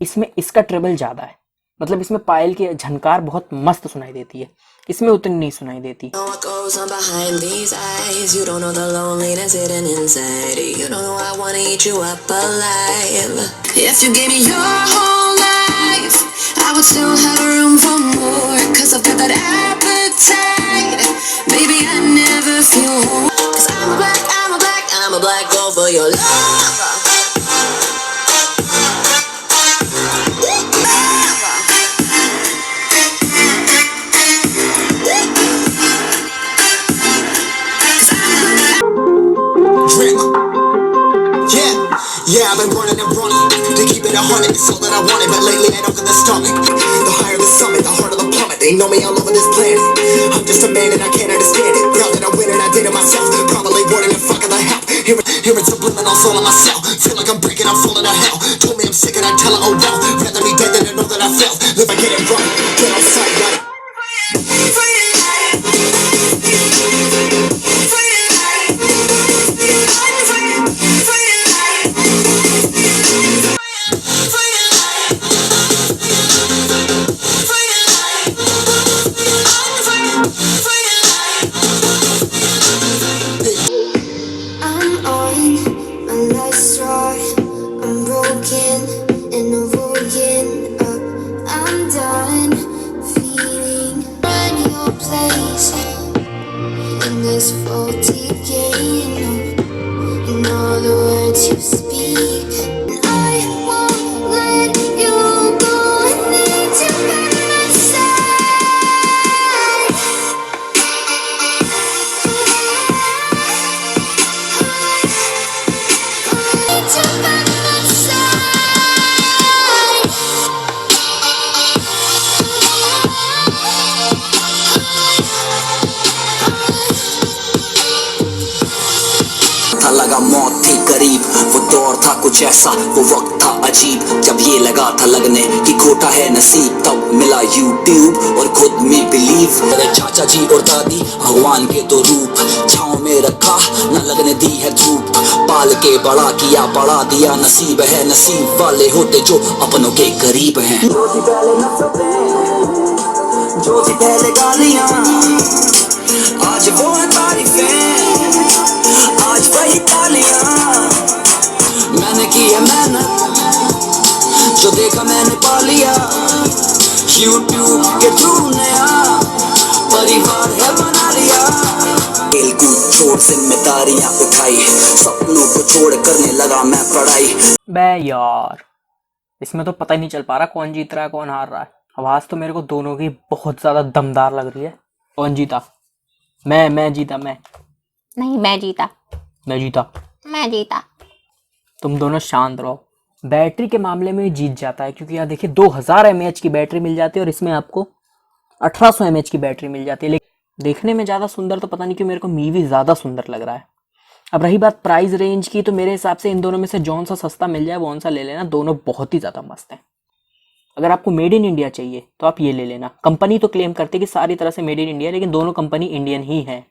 इसमें इसका ट्रेबल ज्यादा है, मतलब इसमें पायल की झनकार बहुत मस्त सुनाई देती है, इसमें उतनी नहीं सुनाई देती। Yeah, I've been running and running to keep it 100, it's all that I wanted. But lately I don't get the stomach. The higher the summit, the harder the plummet. They know me all over this planet. I'm just a man and I can't understand it. Proud that I win and I did it myself. Probably wording and fucking the hell. Hearing subliminal soul in myself. Feel like I'm breaking, I'm falling to hell. Told me I'm sick and I tell her, oh well. Rather be dead than to know that I fell. Live I get it right, get outside, got it. This faulty game, in all the words you speak, and I won't let you go. I need to by my side. I need to by my side. लगा मौत थी करीब, वो दौर था कुछ ऐसा, वो वक्त था अजीब, जब ये लगा था लगने कि खोटा है नसीब, तब मिला यूट्यूब और खुद में बिलीव। मेरे चाचा जी और दादी भगवान के तो रूप, छाँव में रखा न लगने दी है धूप, पाल के बड़ा किया बढ़ा दिया, नसीब है नसीब वाले होते जो अपनों के करीब हैं। जो थी पहले नफरतें, जो थी पहले गालियां, आज वो है तारीफें, आज वही तालियां। मैंने की है मेहनत, जो देखा मैंने पा लिया, यूट्यूब के थ्रू नया परिवार है बना लिया। खेल कूद छोड़ जिम्मेदारियां उठाई, सपनों को छोड़ करने लगा मैं पढ़ाई। बे यार, इसमें तो पता ही नहीं चल पा रहा कौन जीत रहा है कौन हार रहा है। आवाज तो मेरे को दोनों की बहुत ज्यादा दमदार लग रही है। कौन जीता? मैं जीता। नहीं, मैं जीता। मैं जीता। तुम दोनों शांत रहो। बैटरी के मामले में जीत जाता है, क्योंकि यहाँ देखिए 2000 mAh की बैटरी मिल जाती है और इसमें आपको 1800 mAh की बैटरी मिल जाती है। लेकिन देखने में ज़्यादा सुंदर तो पता नहीं क्यों मेरे को मीवी ज़्यादा सुंदर लग रहा है। अब रही बात प्राइस रेंज की, तो मेरे हिसाब से इन दोनों में से जौन सा सस्ता मिल जाए वो सा ले लेना, दोनों बहुत ही ज़्यादा मस्त हैं। अगर आपको मेड इन इंडिया चाहिए तो आप ये ले लेना। कंपनी तो क्लेम करती है कि सारी तरह से मेड इन इंडिया, लेकिन दोनों कंपनी इंडियन ही है।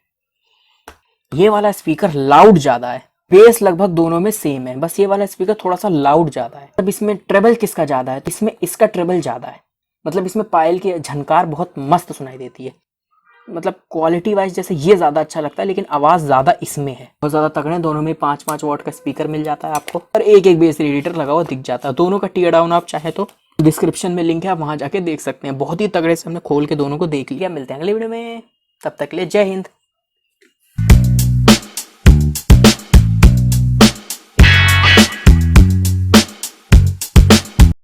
ये वाला स्पीकर लाउड ज़्यादा है, बेस लगभग दोनों में सेम है, बस ये वाला स्पीकर थोड़ा सा लाउड ज़्यादा है। अब इसमें ट्रेबल किसका ज़्यादा है? इसमें इसका ट्रेबल ज़्यादा है, मतलब इसमें पायल की झनकार बहुत मस्त सुनाई देती है। मतलब क्वालिटी वाइज जैसे ये ज़्यादा अच्छा लगता है, लेकिन आवाज़ ज़्यादा इसमें है। बहुत ज़्यादा तगड़े, दोनों में 5-5 वॉट का स्पीकर मिल जाता है आपको, और एक बेस रेडिएटर लगा हुआ दिख जाता है। दोनों का टीयर डाउन आप चाहे तो डिस्क्रिप्शन में लिंक है, आप वहाँ जाके देख सकते हैं। बहुत ही तगड़े से हमने खोल के दोनों को देख लिया। मिलते हैं अगले वीडियो में, तब तक के लिए जय हिंद।